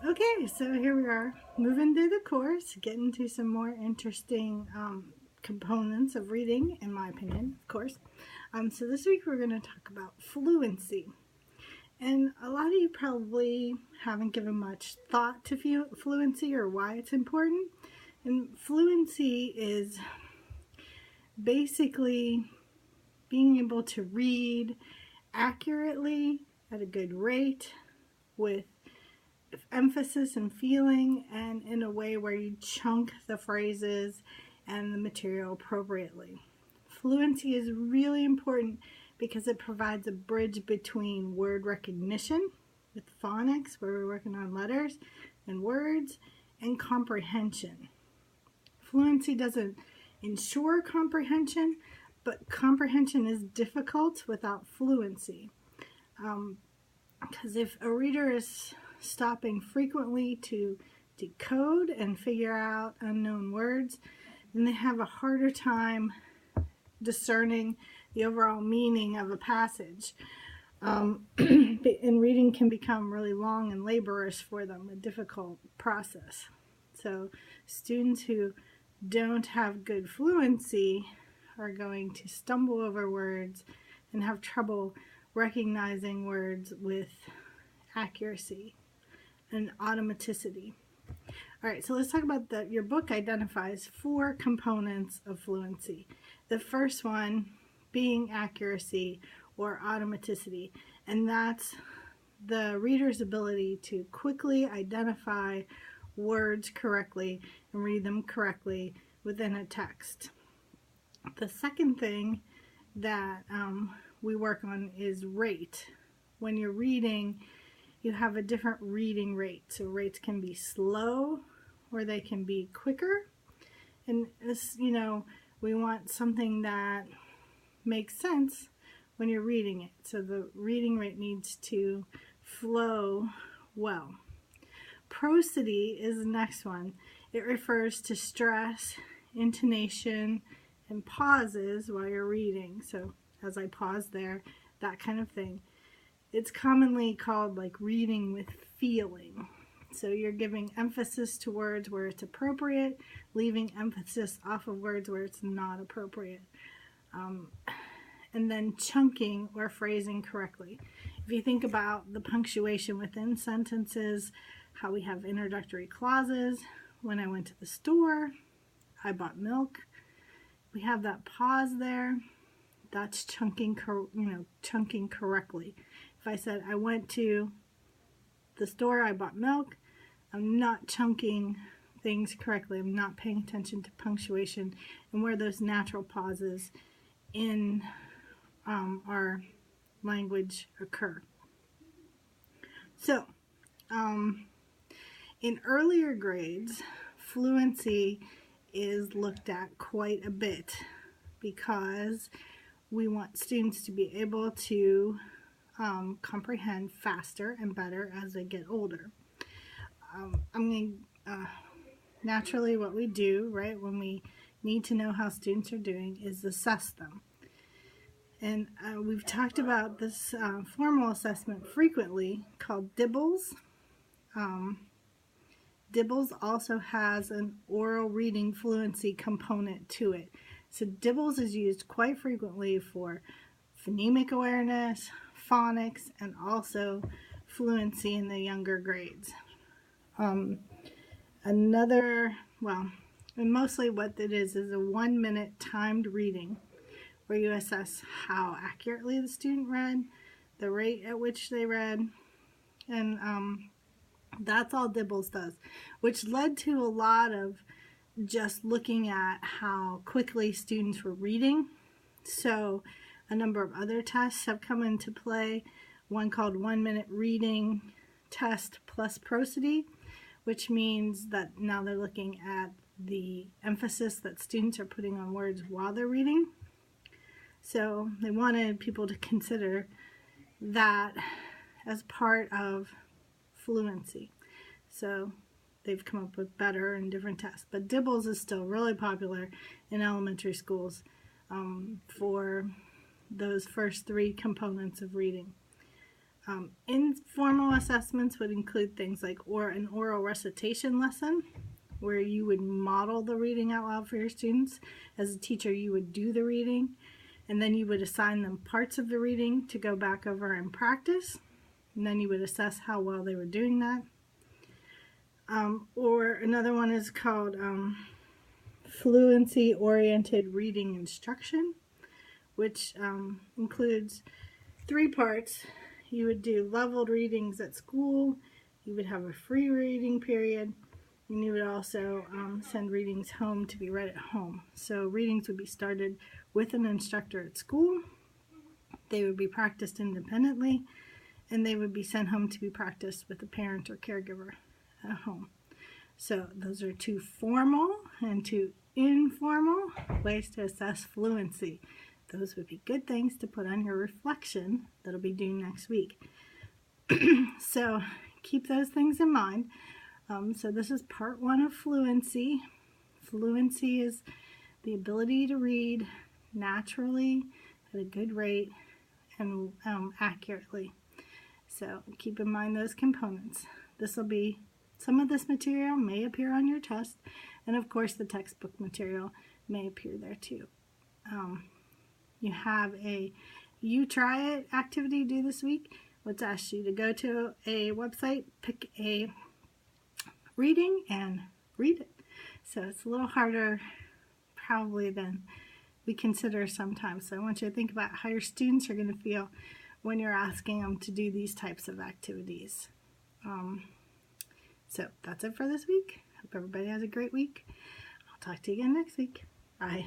Okay, so here we are, moving through the course, getting to some more interesting components of reading, in my opinion, of course. So this week we're going to talk about fluency. And a lot of you probably haven't given much thought to fluency or why it's important. And fluency is basically being able to read accurately at a good rate with emphasis and feeling, and in a way where you chunk the phrases and the material appropriately. Fluency is really important because it provides a bridge between word recognition with phonics, where we're working on letters and words, and comprehension. Fluency doesn't ensure comprehension, but comprehension is difficult without fluency. Because if a reader is stopping frequently to decode and figure out unknown words, then they have a harder time discerning the overall meaning of a passage. And reading can become really long and laborious for them, a difficult process. So students who don't have good fluency are going to stumble over words and have trouble recognizing words with accuracy and automaticity. All right, so let's talk about your book identifies 4 components of fluency. The first one being accuracy or automaticity, and that's the reader's ability to quickly identify words correctly and read them correctly within a text. The second thing that we work on is rate. When you're reading, you have a different reading rate. So rates can be slow or they can be quicker. And this, we want something that makes sense when you're reading it. So the reading rate needs to flow well. Prosody is the next one. It refers to stress, intonation, and pauses while you're reading. So as I pause there, that kind of thing. It's commonly called like reading with feeling. So you're giving emphasis to words where it's appropriate, leaving emphasis off of words where it's not appropriate. And then chunking or phrasing correctly. If you think about the punctuation within sentences, how we have introductory clauses. When I went to the store, I bought milk. We have that pause there. That's chunking correctly. If I said I went to the store, I bought milk, I'm not chunking things correctly. I'm not paying attention to punctuation and where those natural pauses in our language occur. So, in earlier grades, fluency is looked at quite a bit because we want students to be able to comprehend faster and better as they get older. Naturally what we do, right, when we need to know how students are doing is assess them. And we've talked about this formal assessment frequently called DIBELS. DIBELS also has an oral reading fluency component to it. So DIBELS is used quite frequently for phonemic awareness, phonics, and also fluency in the younger grades. And mostly what it is a 1-minute timed reading where you assess how accurately the student read, the rate at which they read, and that's all DIBELS does, which led to a lot of just looking at how quickly students were reading. So a number of other tests have come into play, one called 1-minute reading test plus prosody, which means that now they're looking at the emphasis that students are putting on words while they're reading. So they wanted people to consider that as part of fluency. So they've come up with better and different tests. But DIBELS is still really popular in elementary schools for those first 3 components of reading. Informal assessments would include things like an oral recitation lesson, where you would model the reading out loud for your students. As a teacher, you would do the reading, and then you would assign them parts of the reading to go back over and practice, and then you would assess how well they were doing that. Or another one is called Fluency-Oriented Reading Instruction, which includes 3 parts. You would do leveled readings at school, you would have a free reading period, and you would also send readings home to be read at home. So readings would be started with an instructor at school, they would be practiced independently, and they would be sent home to be practiced with a parent or caregiver at home. So those are 2 formal and 2 informal ways to assess fluency. Those would be good things to put on your reflection that'll be due next week. So keep those things in mind. So this is part 1 of fluency. Fluency is the ability to read naturally at a good rate and accurately. So keep in mind those components. Some of this material may appear on your test, and of course the textbook material may appear there too. You have a You Try It activity due this week, which asks you to go to a website, pick a reading, and read it. So it's a little harder probably than we consider sometimes. So I want you to think about how your students are going to feel when you're asking them to do these types of activities. So that's it for this week. Hope everybody has a great week. I'll talk to you again next week. Bye.